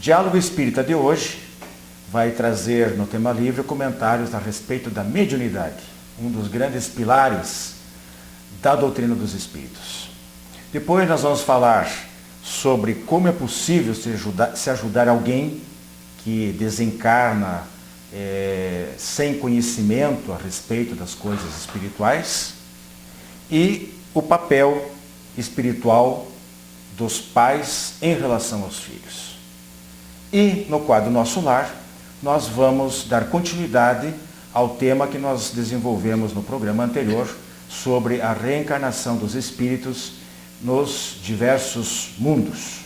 Diálogo Espírita de hoje vai trazer no tema livre comentários a respeito da mediunidade, um dos grandes pilares da doutrina dos Espíritos. Depois nós vamos falar sobre como é possível se ajudar alguém que desencarna sem conhecimento a respeito das coisas espirituais e o papel espiritual dos pais em relação aos filhos. E no quadro Nosso Lar, nós vamos dar continuidade ao tema que nós desenvolvemos no programa anterior sobre a reencarnação dos espíritos nos diversos mundos.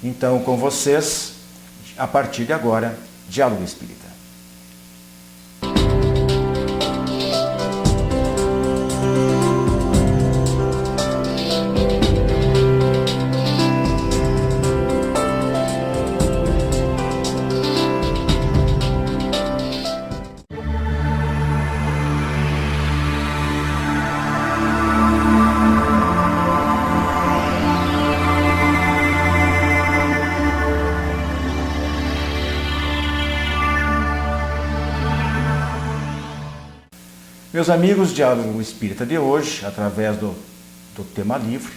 Então, com vocês, a partir de agora, Diálogo Espírita. Meus amigos, Diálogo Espírita de hoje, através do tema livre,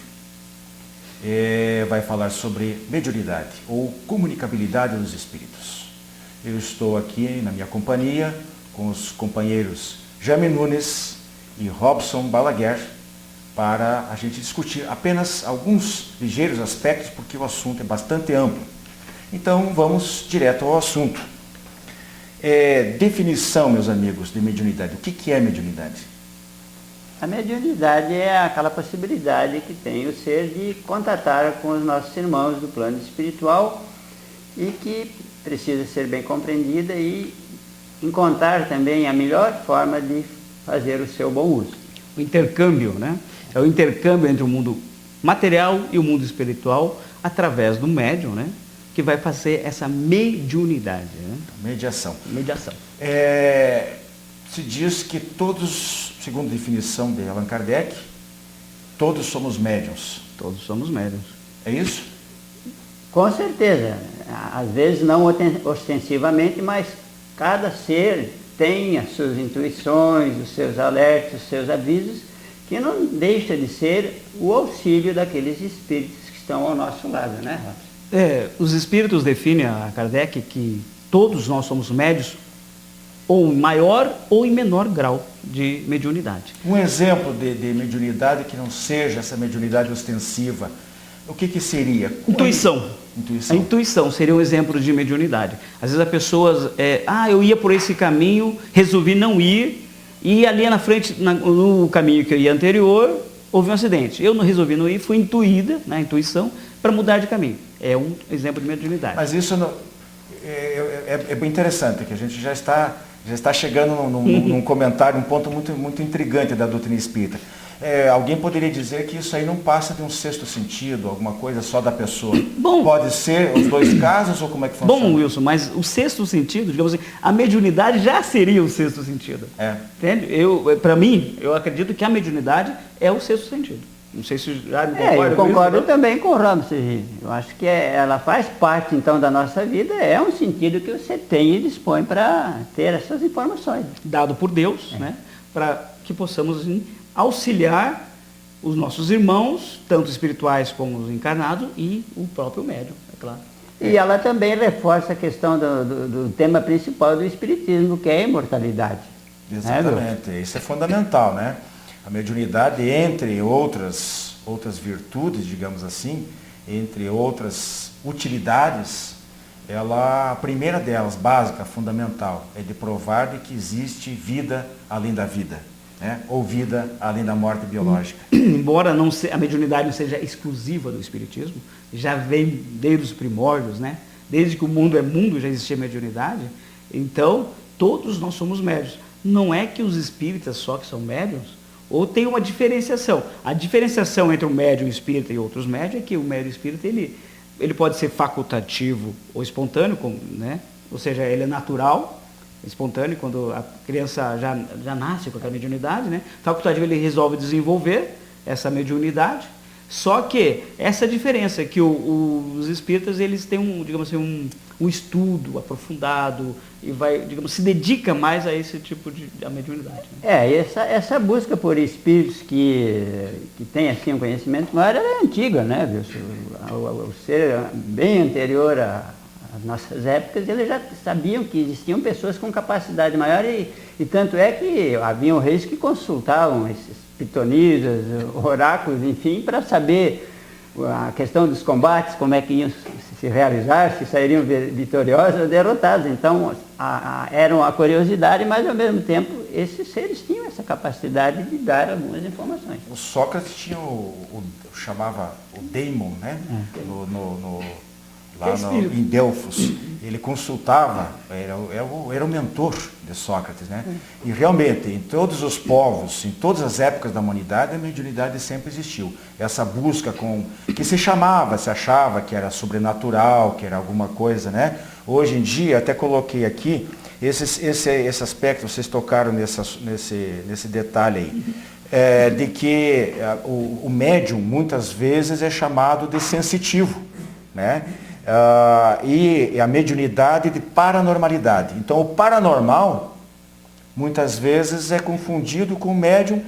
vai falar sobre mediunidade ou comunicabilidade dos espíritos. Eu estou aqui na minha companhia com os companheiros Jaime Nunes e Robson Balaguer para a gente discutir apenas alguns ligeiros aspectos, porque o assunto é bastante amplo. Então vamos direto ao assunto. Definição, meus amigos, de mediunidade. O que é mediunidade? A mediunidade é aquela possibilidade que tem o ser de contatar com os nossos irmãos do plano espiritual e que precisa ser bem compreendida e encontrar também a melhor forma de fazer o seu bom uso. O intercâmbio, né? É o intercâmbio entre o mundo material e o mundo espiritual através do médium, né? Que vai fazer essa mediunidade. Né? Mediação. Mediação. Se diz que todos, segundo a definição de Allan Kardec, todos somos médiuns. Todos somos médiuns. É isso? Com certeza. Às vezes não ostensivamente, mas cada ser tem as suas intuições, os seus alertas, os seus avisos, que não deixa de ser o auxílio daqueles espíritos que estão ao nosso lado, né, Robson? Os espíritos definem a Kardec que todos nós somos médios, ou em maior ou em menor grau de mediunidade. Um exemplo de mediunidade que não seja essa mediunidade ostensiva, o que seria? Intuição. Intuição. A intuição seria um exemplo de mediunidade. Às vezes a pessoa, eu ia por esse caminho, resolvi não ir, e ali na frente, no caminho que eu ia anterior, houve um acidente. Eu não resolvi não ir, fui intuída, na intuição, para mudar de caminho. É um exemplo de mediunidade. Mas isso é bem interessante, que a gente já está chegando num comentário, um ponto muito intrigante da doutrina espírita. Alguém poderia dizer que isso aí não passa de um sexto sentido, alguma coisa só da pessoa. Bom, pode ser os dois casos ou como é que funciona? Bom, Wilson, mas o sexto sentido, digamos assim, a mediunidade já seria o sexto sentido. Entende? Para mim, eu acredito que a mediunidade é o sexto sentido. Não sei se já me concorda. Eu concordo também com o Robson. Eu acho que ela faz parte, então, da nossa vida, é um sentido que você tem e dispõe para ter essas informações. Dado por Deus, né? Para que possamos auxiliar os nossos irmãos, tanto espirituais como os encarnados, e o próprio médium, é claro. E ela também reforça a questão do tema principal do Espiritismo, que é a imortalidade. Exatamente, isso é fundamental, né? A mediunidade, entre outras virtudes, digamos assim, entre outras utilidades, a primeira delas, básica, fundamental, é de provar de que existe vida além da vida, né? Ou vida além da morte biológica. Embora a mediunidade não seja exclusiva do Espiritismo, já vem desde os primórdios, né? Desde que o mundo é mundo já existia mediunidade, então todos nós somos médiuns. Não é que os espíritas só que são médiuns, ou tem uma diferenciação. A diferenciação entre o médium espírita e outros médiums é que o médium espírita ele pode ser facultativo ou espontâneo, né? Ou seja, ele é natural, espontâneo, quando a criança já nasce com aquela mediunidade, né? Facultativo, ele resolve desenvolver essa mediunidade, Só que essa diferença, que os espíritas, eles têm digamos assim, um estudo aprofundado e digamos, se dedica mais a esse tipo de mediunidade. Né? Essa busca por espíritos que têm assim um conhecimento maior, ela é antiga, né? O ser bem anterior às nossas épocas, eles já sabiam que existiam pessoas com capacidade maior e tanto é que haviam reis que consultavam esses pitonisas, oráculos, enfim, para saber a questão dos combates, como é que iam se realizar, se sairiam vitoriosos ou derrotados. Então, era a curiosidade, mas ao mesmo tempo, esses seres tinham essa capacidade de dar algumas informações. O Sócrates tinha chamava o daimon, né? Em Delfos. Ele consultava, era o mentor de Sócrates, né? E realmente, em todos os povos, em todas as épocas da humanidade, a mediunidade sempre existiu. Essa busca que se achava que era sobrenatural, que era alguma coisa, né? Hoje em dia, até coloquei aqui, esse aspecto, vocês tocaram nesse detalhe aí, de que o médium, muitas vezes, é chamado de sensitivo, né? E a mediunidade de paranormalidade. Então, o paranormal, muitas vezes, é confundido com o médium.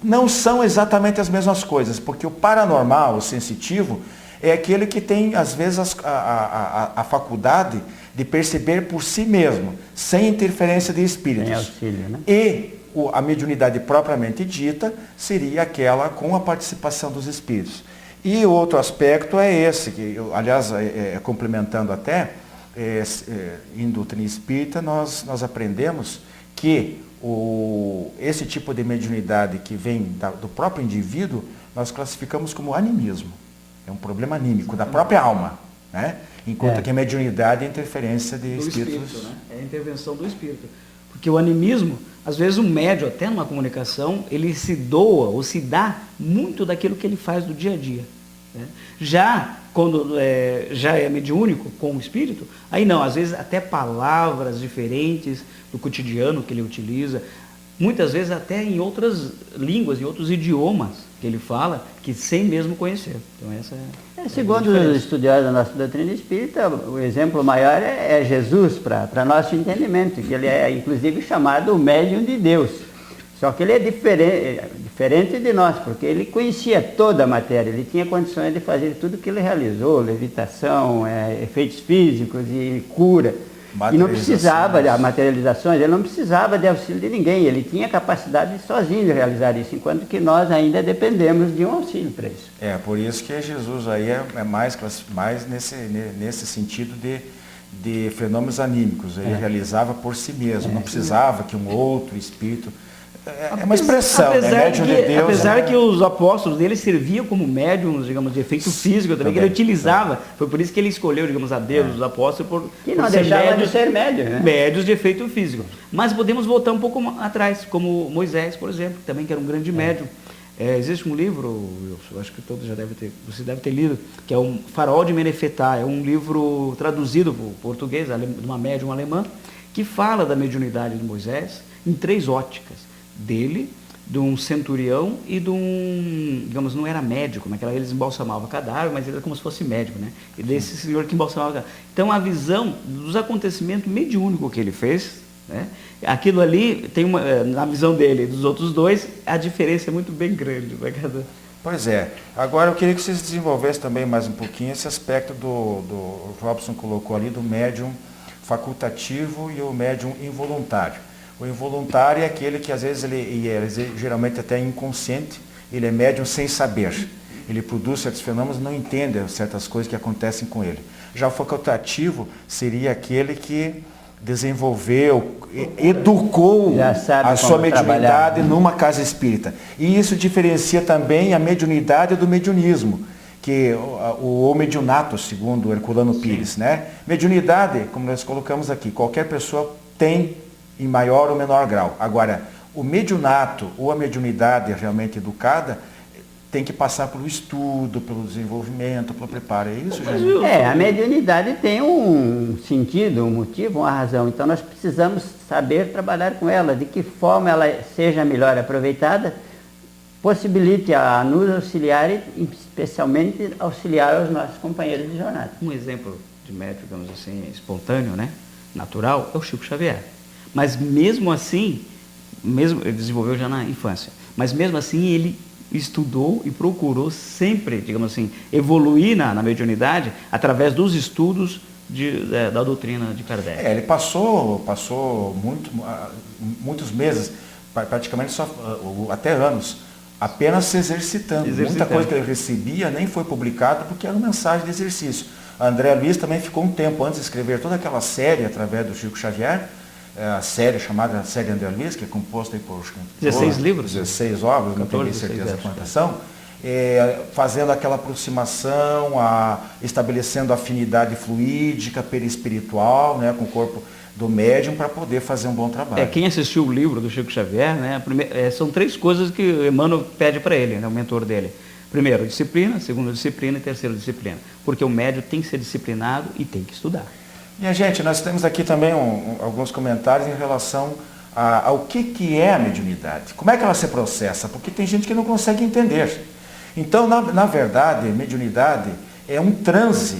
Não são exatamente as mesmas coisas, porque o paranormal, o sensitivo, é aquele que tem, às vezes, a faculdade de perceber por si mesmo, sem interferência de espíritos. Sem auxílio, né? E a mediunidade propriamente dita seria aquela com a participação dos espíritos. E o outro aspecto é esse, que, aliás, complementando até, em doutrina espírita, nós aprendemos que esse tipo de mediunidade que vem do próprio indivíduo, nós classificamos como animismo. É um problema anímico, da própria alma, né? Enquanto que a mediunidade é interferência de espíritos. Né? É a intervenção do espírito. Porque o animismo, às vezes o médium, até numa comunicação, ele se doa ou se dá muito daquilo que ele faz do dia a dia. Né? Já quando já é mediúnico com o espírito, aí não, às vezes até palavras diferentes do cotidiano que ele utiliza, muitas vezes até em outras línguas, em outros idiomas que ele fala, que sem mesmo conhecer. Então essa segundo os estudiosos da nossa doutrina espírita, o exemplo maior é Jesus, para nosso entendimento, que ele é inclusive chamado o médium de Deus. Só que ele é diferente de nós, porque ele conhecia toda a matéria, ele tinha condições de fazer tudo que ele realizou, levitação, efeitos físicos e cura. E não precisava de materializações, ele não precisava de auxílio de ninguém, ele tinha capacidade sozinho de realizar isso, enquanto que nós ainda dependemos de um auxílio para isso. Por isso que Jesus aí é mais nesse sentido de fenômenos anímicos, ele realizava por si mesmo, não precisava que um outro espírito... É uma expressão, médium de Deus. Apesar que os apóstolos dele serviam como médiums, digamos, de efeito físico também, que ele utilizava. Foi por isso que ele escolheu, digamos, a Deus, os apóstolos, que não deixava de ser médium, né? Médios de efeito físico. Mas podemos voltar um pouco atrás, como Moisés, por exemplo, também que era um grande médium. Existe um livro, eu acho que todos você deve ter lido, que é o Farol de Menefetá, é um livro traduzido para o português, de uma médium alemã, que fala da mediunidade de Moisés em 3 óticas. Dele, de um centurião e de digamos, não era médico, naquela eles embalsamavam cadáver, mas ele era como se fosse médico, né? E desse senhor que embalsamava cadáver. Então a visão dos acontecimentos mediúnicos que ele fez, né? Aquilo ali tem na visão dele e dos outros dois, a diferença é muito bem grande. Né? Pois é. Agora eu queria que vocês desenvolvessem também mais um pouquinho esse aspecto o Robson colocou ali, do médium facultativo e o médium involuntário. O involuntário é aquele que às vezes ele geralmente até inconsciente, ele é médium sem saber. Ele produz certos fenômenos e não entende certas coisas que acontecem com ele. Já o facultativo seria aquele que desenvolveu, educou a sua mediunidade numa casa espírita. E isso diferencia também a mediunidade do mediunismo, que o mediunato, segundo Herculano Pires, né? Mediunidade, como nós colocamos aqui, qualquer pessoa tem em maior ou menor grau. Agora, o mediunato ou a mediunidade realmente educada tem que passar pelo estudo, pelo desenvolvimento, pelo preparo. É isso, gente? A mediunidade tem um sentido, um motivo, uma razão. Então nós precisamos saber trabalhar com ela, de que forma ela seja melhor aproveitada, possibilite a nos auxiliar e especialmente auxiliar os nossos companheiros de jornada. Um exemplo de médium, digamos assim, espontâneo, né? Natural, é o Chico Xavier. Mas mesmo assim, ele desenvolveu já na infância, mas mesmo assim ele estudou e procurou sempre, digamos assim, evoluir na mediunidade através dos estudos da doutrina de Kardec. Ele passou muitos meses, praticamente até anos, apenas se exercitando. Muita coisa que ele recebia nem foi publicada porque era uma mensagem de exercício. A André Luiz também ficou um tempo antes de escrever toda aquela série através do Chico Xavier, a série chamada Série André Luiz, que é composta por 16 livros, 16 obras, não tenho certeza quantas são, fazendo aquela aproximação, estabelecendo afinidade fluídica, perispiritual, né, com o corpo do médium para poder fazer um bom trabalho. Quem assistiu o livro do Chico Xavier, né, são 3 coisas que o Emmanuel pede para ele, né, o mentor dele. Primeiro, disciplina, segundo, disciplina e terceiro, disciplina. Porque o médium tem que ser disciplinado e tem que estudar. Minha gente, nós temos aqui também alguns comentários em relação ao que é a mediunidade. Como é que ela se processa? Porque tem gente que não consegue entender. Então, na verdade, mediunidade é um transe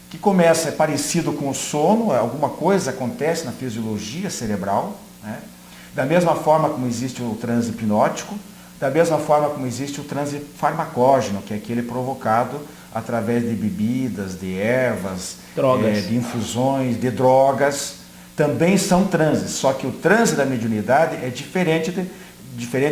que começa, é parecido com o sono, alguma coisa acontece na fisiologia cerebral, né? Da mesma forma como existe o transe hipnótico, da mesma forma como existe o transe farmacógeno, que é aquele provocado através de bebidas, de ervas, de infusões, de drogas, também são transes, só que o transe da mediunidade é diferente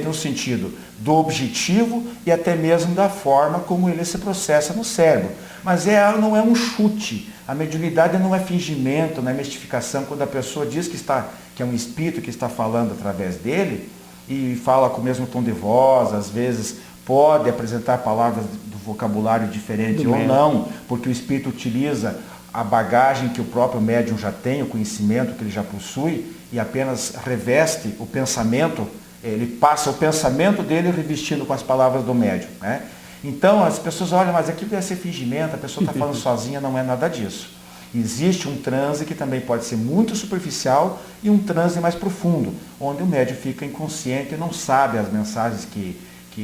no sentido do objetivo e até mesmo da forma como ele se processa no cérebro. Mas não é um chute, a mediunidade não é fingimento, não é mistificação. Quando a pessoa diz que é um espírito que está falando através dele e fala com o mesmo tom de voz, às vezes pode apresentar palavras do vocabulário diferente ou não, porque o espírito utiliza a bagagem que o próprio médium já tem, o conhecimento que ele já possui, e apenas reveste o pensamento, ele passa o pensamento dele revestindo com as palavras do médium, né? Então as pessoas olham, mas aquilo deve ser fingimento, a pessoa está falando sozinha, não é nada disso. Existe um transe que também pode ser muito superficial e um transe mais profundo, onde o médium fica inconsciente e não sabe as mensagens que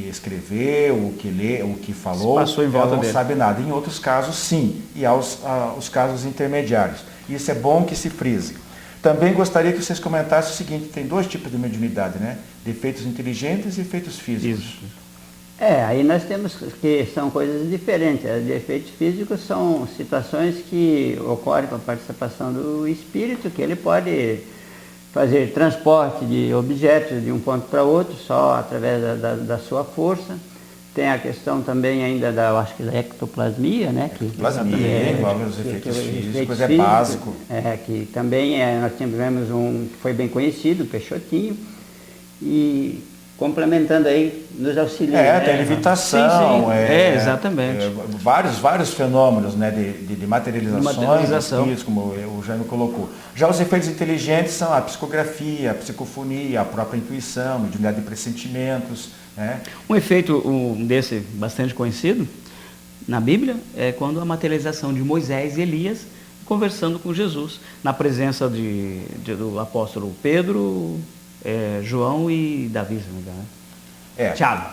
escreveu, o que lê, o que falou, passou em volta não sabe nada. Em outros casos, sim, e há os casos intermediários. Isso é bom que se frise. Também gostaria que vocês comentassem o seguinte: tem 2 tipos de mediunidade, né? Defeitos inteligentes e efeitos físicos. Isso. Aí nós temos que são coisas diferentes. Os defeitos físicos são situações que ocorrem com a participação do espírito, que ele pode fazer transporte de objetos de um ponto para outro só através da sua força. Tem a questão também ainda acho que da ectoplasmia, né? Ectoplasmia, envolve os efeitos físicos, é básico. Que também nós tivemos um que foi bem conhecido, o Peixotinho, e complementando aí, nos auxilia. Tem levitação, sim. Exatamente. Vários fenômenos, né, de materializações, espíritos, como o Jaime colocou. Já os efeitos inteligentes são a psicografia, a psicofonia, a própria intuição, a mediunidade de pressentimentos, né? Um efeito desse bastante conhecido na Bíblia é quando a materialização de Moisés e Elias conversando com Jesus, na presença do apóstolo Pedro, João e Davi, se não me engano. Tiago.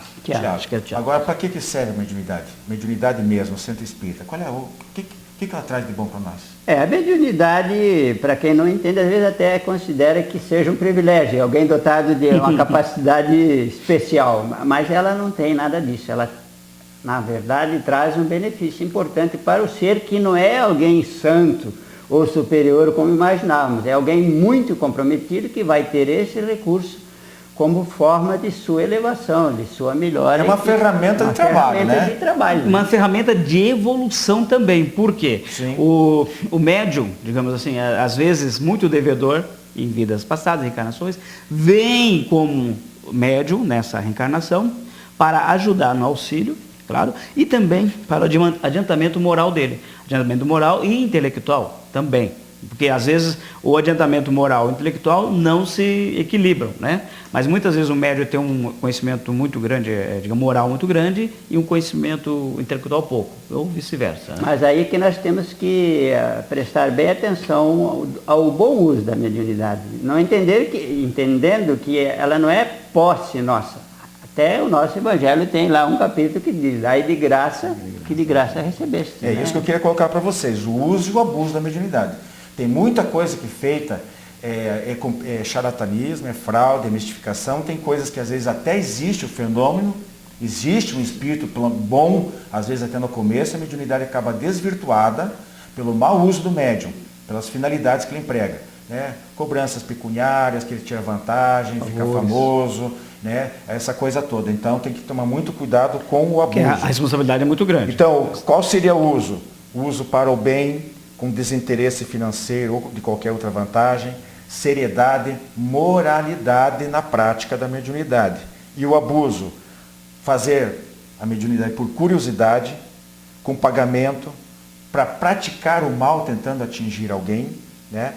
Acho que é Tiago. Agora, para que serve a mediunidade? Mediunidade mesmo, o centro espírita. Qual é o que ela traz de bom para nós? A mediunidade, para quem não entende, às vezes até considera que seja um privilégio, alguém dotado de uma capacidade especial, mas ela não tem nada disso. Ela, na verdade, traz um benefício importante para o ser que não é alguém santo ou superior como imaginávamos, é alguém muito comprometido que vai ter esse recurso como forma de sua elevação, de sua melhora. É uma ferramenta de trabalho, né? Uma ferramenta de evolução também. Por quê? O médium, digamos assim, às vezes muito devedor, em vidas passadas, reencarnações, vem como médium nessa reencarnação para ajudar no auxílio, claro, e também para o adiantamento moral dele. Adiantamento moral e intelectual também. Porque às vezes o adiantamento moral e intelectual não se equilibram, né? Mas muitas vezes o médium tem um conhecimento muito grande, digamos, moral muito grande e um conhecimento intelectual pouco, ou vice-versa, né? Mas aí que nós temos que prestar bem atenção ao bom uso da mediunidade. Não entendendo que ela não é posse nossa. Até o nosso Evangelho tem lá um capítulo que diz, dai de graça, que de graça recebeste. É isso que eu queria colocar para vocês, o uso e o abuso da mediunidade. Tem muita coisa que feita, é charlatanismo, é fraude, é mistificação, tem coisas que às vezes até existe o fenômeno, existe um espírito bom, às vezes até no começo, a mediunidade acaba desvirtuada pelo mau uso do médium, pelas finalidades que ele emprega. Né? Cobranças pecuniárias, que ele tira vantagem, fica famoso, né? Essa coisa toda. Então tem que tomar muito cuidado com o abuso. Porque a responsabilidade é muito grande. Então, qual seria o uso? O uso para o bem, com desinteresse financeiro ou de qualquer outra vantagem, seriedade, moralidade na prática da mediunidade. E o abuso, fazer a mediunidade por curiosidade, com pagamento, para praticar o mal tentando atingir alguém, né?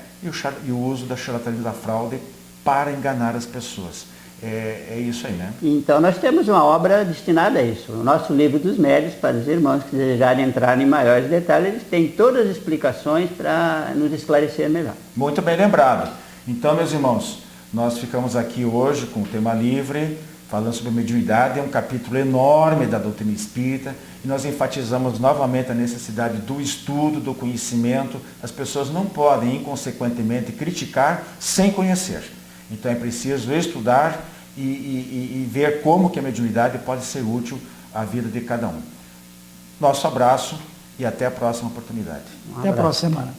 E o uso da charlatanismo, da fraude para enganar as pessoas. É isso aí, né? Então nós temos uma obra destinada a isso. O nosso livro dos médios, para os irmãos que desejarem entrar em maiores detalhes, eles têm todas as explicações para nos esclarecer melhor. Muito bem lembrado. Então, meus irmãos, nós ficamos aqui hoje com o tema livre, falando sobre a mediunidade. É um capítulo enorme da doutrina espírita e nós enfatizamos novamente a necessidade do estudo, do conhecimento. As pessoas não podem, inconsequentemente, criticar sem conhecer. Então é preciso estudar e ver como que a mediunidade pode ser útil à vida de cada um. Nosso abraço e até a próxima oportunidade. Até a próxima semana.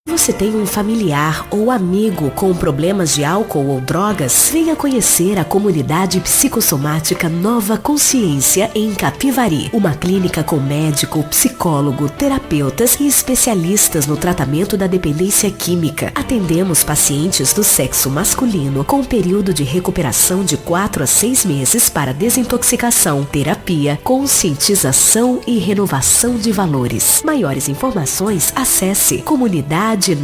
Você tem um familiar ou amigo com problemas de álcool ou drogas? Venha conhecer a comunidade psicossomática Nova Consciência em Capivari. Uma clínica com médico, psicólogo, terapeutas e especialistas no tratamento da dependência química. Atendemos pacientes do sexo masculino com período de recuperação de 4 a 6 meses para desintoxicação, terapia, conscientização e renovação de valores. Maiores informações, acesse comunidadenovaconsciência.com.br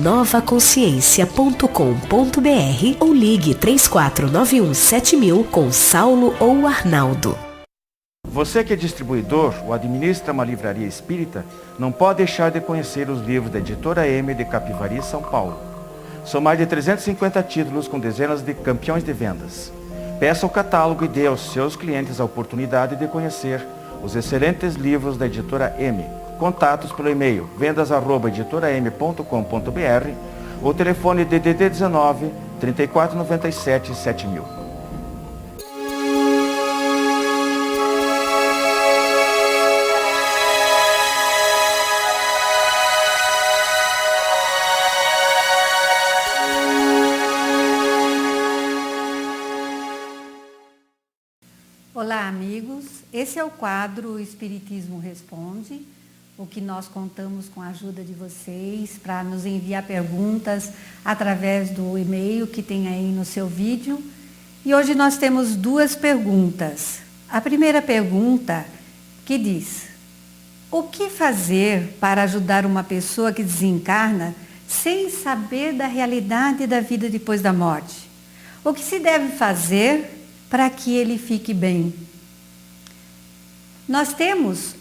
ou ligue 3491 7000 com Saulo ou Arnaldo. Você que é distribuidor ou administra uma livraria espírita, não pode deixar de conhecer os livros da Editora M de Capivari, São Paulo. São mais de 350 títulos com dezenas de campeões de vendas. Peça o catálogo e dê aos seus clientes a oportunidade de conhecer os excelentes livros da Editora M. Contatos pelo e-mail vendas@editoram.com.br ou telefone DDD 19 3497 7000. Olá, amigos. Esse é o quadro O Espiritismo Responde, o que nós contamos com a ajuda de vocês para nos enviar perguntas através do e-mail que tem aí no seu vídeo. E hoje nós temos 2 perguntas. A primeira pergunta que diz: o que fazer para ajudar uma pessoa que desencarna sem saber da realidade da vida depois da morte? O que se deve fazer para que ele fique bem? Nós temos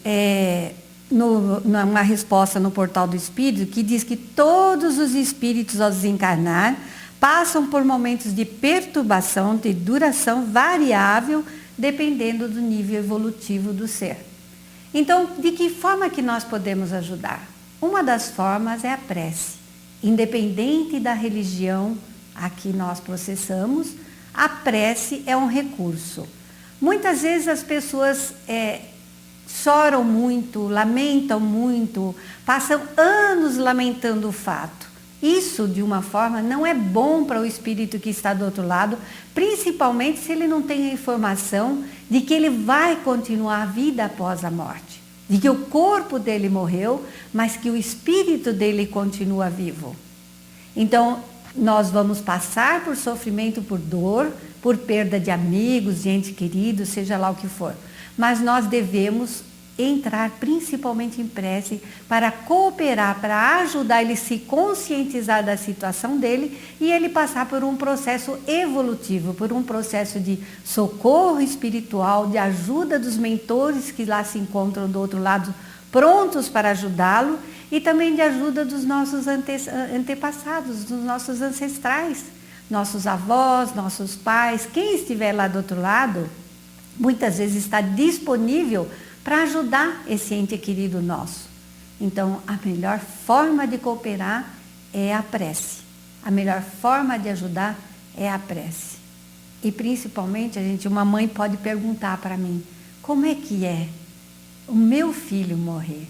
uma resposta no Portal do Espírito que diz que todos os espíritos ao desencarnar passam por momentos de perturbação de duração variável dependendo do nível evolutivo do ser. Então, de que forma que nós podemos ajudar? Uma das formas é a prece. Independente da religião a que nós processamos, a prece é um recurso. Muitas vezes as pessoas choram muito, lamentam muito, passam anos lamentando o fato. Isso, de uma forma, não é bom para o espírito que está do outro lado, principalmente se ele não tem a informação de que ele vai continuar a vida após a morte, de que o corpo dele morreu, mas que o espírito dele continua vivo. Então, nós vamos passar por sofrimento, por dor, por perda de amigos, de entes queridos, seja lá o que for. Mas nós devemos entrar principalmente em prece para cooperar, para ajudar ele a se conscientizar da situação dele e ele passar por um processo evolutivo, por um processo de socorro espiritual, de ajuda dos mentores que lá se encontram do outro lado, prontos para ajudá-lo, e também de ajuda dos nossos antepassados, dos nossos ancestrais, nossos avós, nossos pais. Quem estiver lá do outro lado, muitas vezes está disponível para ajudar esse ente querido nosso. Então, a melhor forma de cooperar é a prece. A melhor forma de ajudar é a prece. E principalmente, uma mãe pode perguntar para mim, como é que é o meu filho morrer?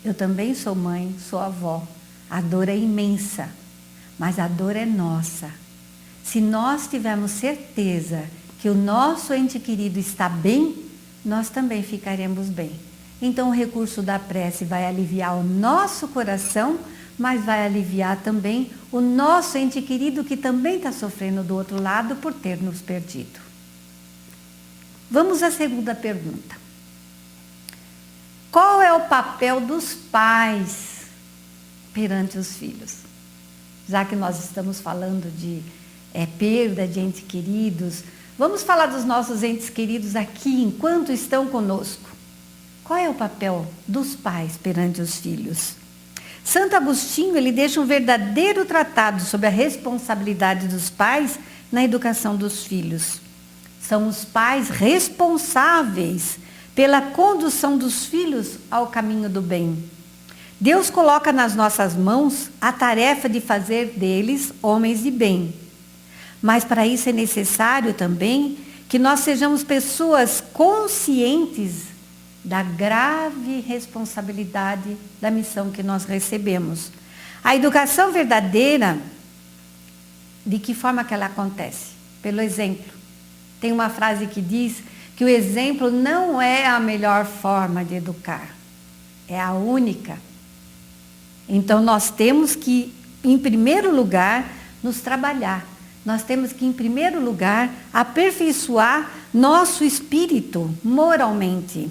Eu também sou mãe, sou avó. A dor é imensa, mas a dor é nossa. Se nós tivermos certeza que o nosso ente querido está bem, nós também ficaremos bem. Então o recurso da prece vai aliviar o nosso coração, mas vai aliviar também o nosso ente querido que também está sofrendo do outro lado por ter nos perdido. Vamos à segunda pergunta. Qual é o papel dos pais perante os filhos? Já que nós estamos falando de perda de entes queridos, vamos falar dos nossos entes queridos aqui enquanto estão conosco. Qual é o papel dos pais perante os filhos? Santo Agostinho, ele deixa um verdadeiro tratado sobre a responsabilidade dos pais na educação dos filhos. São os pais responsáveis pela condução dos filhos ao caminho do bem. Deus coloca nas nossas mãos a tarefa de fazer deles homens de bem. Mas para isso é necessário também que nós sejamos pessoas conscientes da grave responsabilidade da missão que nós recebemos. A educação verdadeira, de que forma que ela acontece? Pelo exemplo. Tem uma frase que diz que o exemplo não é a melhor forma de educar, é a única. Então nós temos que, em primeiro lugar, nos trabalhar. Nós temos que, em primeiro lugar, aperfeiçoar nosso espírito moralmente,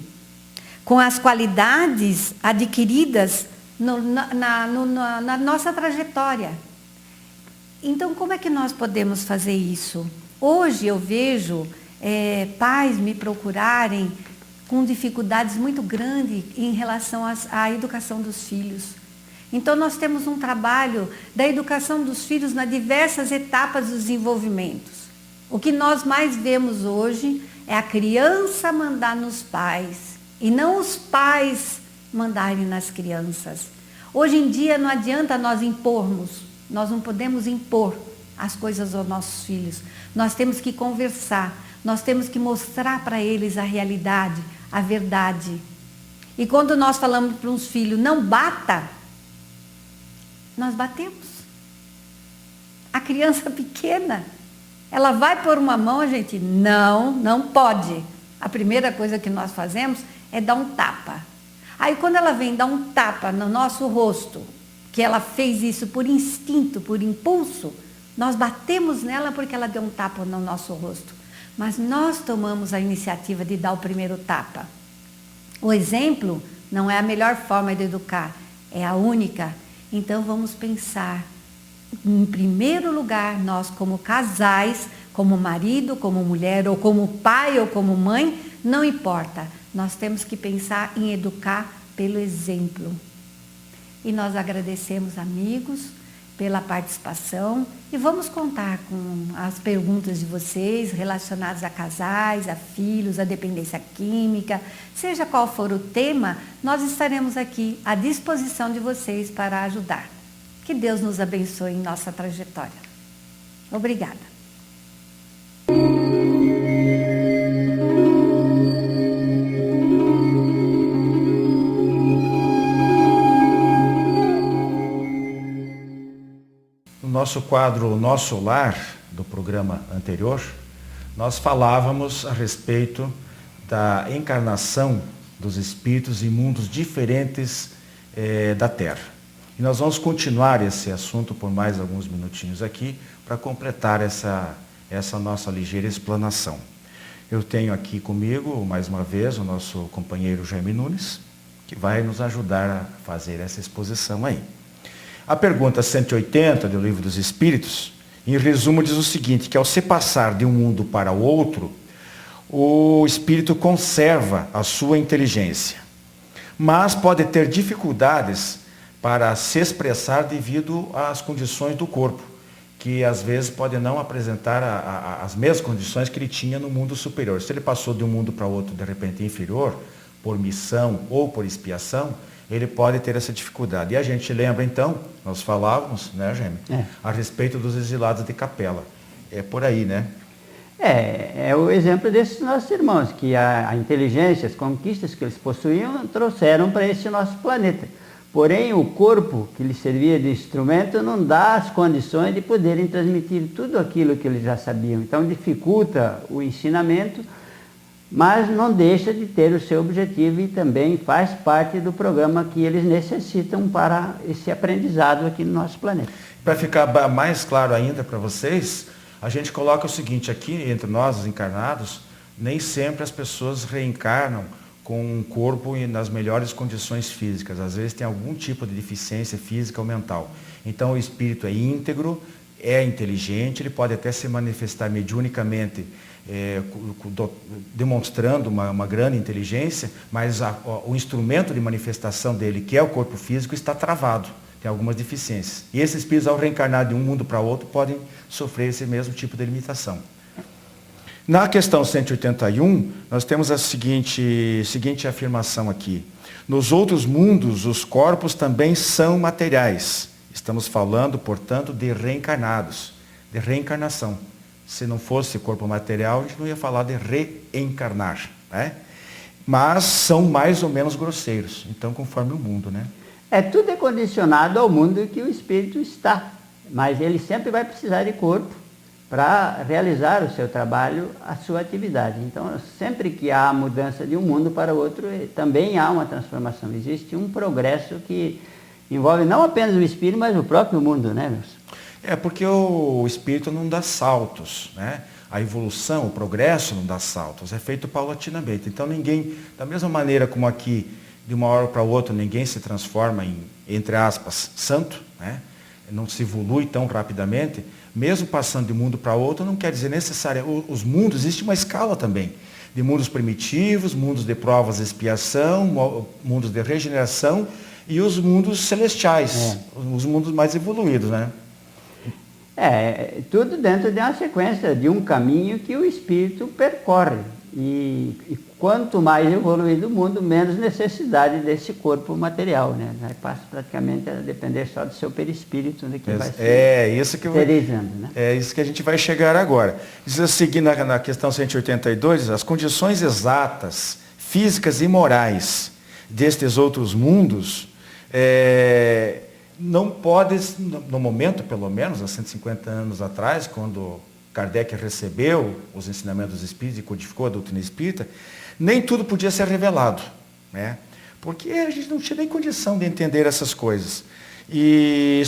com as qualidades adquiridas na nossa trajetória. Então, como é que nós podemos fazer isso? Hoje eu vejo pais me procurarem com dificuldades muito grandes em relação à educação dos filhos. Então, nós temos um trabalho da educação dos filhos nas diversas etapas dos desenvolvimentos. O que nós mais vemos hoje é a criança mandar nos pais e não os pais mandarem nas crianças. Hoje em dia não adianta nós impormos, nós não podemos impor as coisas aos nossos filhos. Nós temos que conversar, nós temos que mostrar para eles a realidade, a verdade. E quando nós falamos para uns filhos, não bata, nós batemos. A criança pequena, ela vai pôr uma mão, a gente, não pode. A primeira coisa que nós fazemos é dar um tapa. Aí quando ela vem dar um tapa no nosso rosto, que ela fez isso por instinto, por impulso, nós batemos nela porque ela deu um tapa no nosso rosto. Mas nós tomamos a iniciativa de dar o primeiro tapa. O exemplo não é a melhor forma de educar, é a única. Então vamos pensar, em primeiro lugar, nós como casais, como marido, como mulher, ou como pai, ou como mãe, não importa. Nós temos que pensar em educar pelo exemplo. E nós agradecemos, amigos, pela participação e vamos contar com as perguntas de vocês relacionadas a casais, a filhos, a dependência química. Seja qual for o tema, nós estaremos aqui à disposição de vocês para ajudar. Que Deus nos abençoe em nossa trajetória. Obrigada. Nosso quadro Nosso Lar, do programa anterior, nós falávamos a respeito da encarnação dos espíritos em mundos diferentes da Terra. E nós vamos continuar esse assunto por mais alguns minutinhos aqui, para completar essa nossa ligeira explanação. Eu tenho aqui comigo, mais uma vez, o nosso companheiro Jaime Nunes, que vai nos ajudar a fazer essa exposição aí. A pergunta 180 do Livro dos Espíritos, em resumo, diz o seguinte, que ao se passar de um mundo para o outro, o espírito conserva a sua inteligência, mas pode ter dificuldades para se expressar devido às condições do corpo, que às vezes pode não apresentar as mesmas condições que ele tinha no mundo superior. Se ele passou de um mundo para outro, de repente, inferior, por missão ou por expiação, ele pode ter essa dificuldade. E a gente lembra, então, nós falávamos, né, Jaime, a respeito dos exilados de Capela. É por aí, né? É o exemplo desses nossos irmãos, que a inteligência, as conquistas que eles possuíam, trouxeram para esse nosso planeta. Porém, o corpo que lhes servia de instrumento não dá as condições de poderem transmitir tudo aquilo que eles já sabiam. Então, dificulta o ensinamento, mas não deixa de ter o seu objetivo e também faz parte do programa que eles necessitam para esse aprendizado aqui no nosso planeta. Para ficar mais claro ainda para vocês, a gente coloca o seguinte, aqui entre nós, os encarnados, nem sempre as pessoas reencarnam com um corpo nas melhores condições físicas. Às vezes tem algum tipo de deficiência física ou mental. Então o espírito é íntegro, é inteligente, ele pode até se manifestar mediunicamente, demonstrando uma grande inteligência, mas o instrumento de manifestação dele, que é o corpo físico, está travado, tem algumas deficiências. E esses espíritos, ao reencarnar de um mundo para outro, podem sofrer esse mesmo tipo de limitação. Na questão 181, nós temos a seguinte afirmação aqui. Nos outros mundos, os corpos também são materiais. Estamos falando, portanto, de reencarnados, de reencarnação. Se não fosse corpo material, a gente não ia falar de reencarnar, né? Mas são mais ou menos grosseiros, então conforme o mundo, né? Tudo é condicionado ao mundo que o espírito está, mas ele sempre vai precisar de corpo para realizar o seu trabalho, a sua atividade. Então, sempre que há mudança de um mundo para o outro, também há uma transformação. Existe um progresso que envolve não apenas o espírito, mas o próprio mundo, né, Wilson? Porque o espírito não dá saltos, né? A evolução, o progresso não dá saltos, é feito paulatinamente. Então ninguém, da mesma maneira como aqui, de uma hora para outra, ninguém se transforma em, entre aspas, santo, né? Não se evolui tão rapidamente, mesmo passando de um mundo para outro, não quer dizer necessariamente, os mundos, existe uma escala também, de mundos primitivos, mundos de provas de expiação, mundos de regeneração e os mundos celestiais, os mundos mais evoluídos, né? Tudo dentro de uma sequência, de um caminho que o espírito percorre. E quanto mais evoluído o mundo, menos necessidade desse corpo material, né? Aí passa praticamente a depender só do seu perispírito, né, que vai se esterilizando, né? É isso que a gente vai chegar agora. Precisa seguir na questão 182, as condições exatas, físicas e morais destes outros mundos, não pode, no momento, pelo menos, há 150 anos atrás, quando Kardec recebeu os ensinamentos dos espíritos e codificou a doutrina espírita, nem tudo podia ser revelado, né? Porque a gente não tinha nem condição de entender essas coisas. E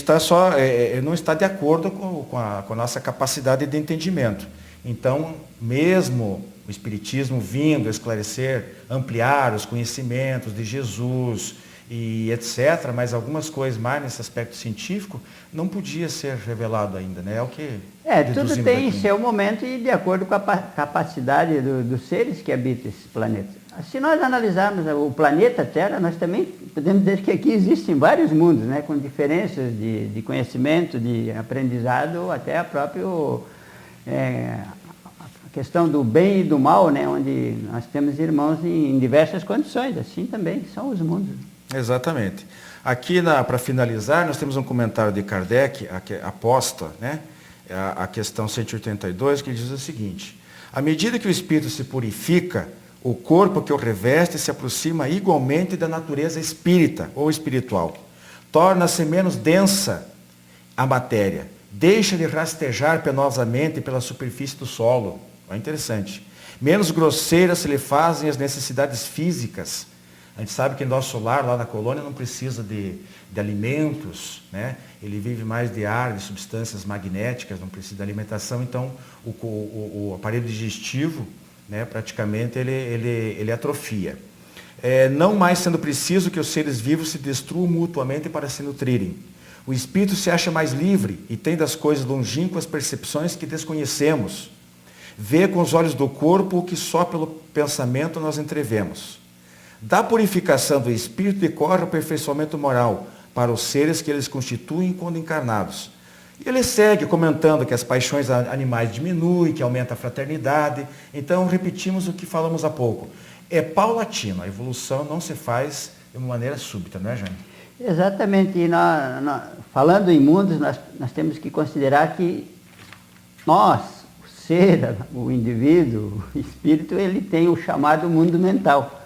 não está de acordo com a nossa capacidade de entendimento. Então, mesmo o Espiritismo vindo esclarecer, ampliar os conhecimentos de Jesus, e etc., mas algumas coisas mais nesse aspecto científico não podia ser revelado ainda, né? É o que tudo tem seu momento e de acordo com a capacidade dos seres que habitam esse planeta. Se nós analisarmos o planeta Terra, nós também podemos dizer que aqui existem vários mundos, né? Com diferenças de conhecimento, de aprendizado, ou até a própria a questão do bem e do mal, né? Onde nós temos irmãos em diversas condições, assim também são os mundos. Exatamente. Aqui, para finalizar, nós temos um comentário de Kardec, aposta, né? A questão 182, que diz o seguinte: à medida que o espírito se purifica, o corpo que o reveste se aproxima igualmente da natureza espírita ou espiritual. Torna-se menos densa a matéria, deixa de rastejar penosamente pela superfície do solo. É interessante. Menos grosseiras se lhe fazem as necessidades físicas, A gente sabe que nosso lar, lá na colônia, não precisa de alimentos, né? Ele vive mais de ar, de substâncias magnéticas, não precisa de alimentação, então o aparelho digestivo, né, praticamente ele atrofia. Não mais sendo preciso que os seres vivos se destruam mutuamente para se nutrirem. O espírito se acha mais livre e tem das coisas longínquas percepções que desconhecemos. Vê com os olhos do corpo o que só pelo pensamento nós entrevemos. Da purificação do espírito decorre o aperfeiçoamento moral para os seres que eles constituem quando encarnados. E ele segue comentando que as paixões animais diminuem, que aumenta a fraternidade. Então, repetimos o que falamos há pouco. É paulatino, a evolução não se faz de uma maneira súbita, não é, Jane? Exatamente. E falando em mundos, nós temos que considerar que nós, o ser, o indivíduo, o espírito, ele tem o chamado mundo mental.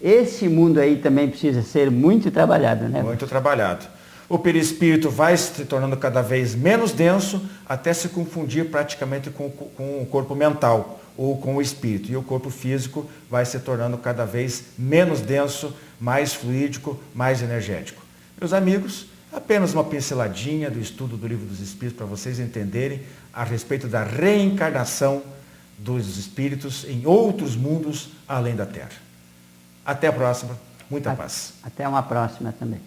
Esse mundo aí também precisa ser muito trabalhado, né? Muito trabalhado. O perispírito vai se tornando cada vez menos denso, até se confundir praticamente com o corpo mental, ou com o espírito. E o corpo físico vai se tornando cada vez menos denso, mais fluídico, mais energético. Meus amigos, apenas uma pinceladinha do estudo do Livro dos Espíritos para vocês entenderem a respeito da reencarnação dos espíritos em outros mundos além da Terra. Até a próxima. Muita paz. Até uma próxima também.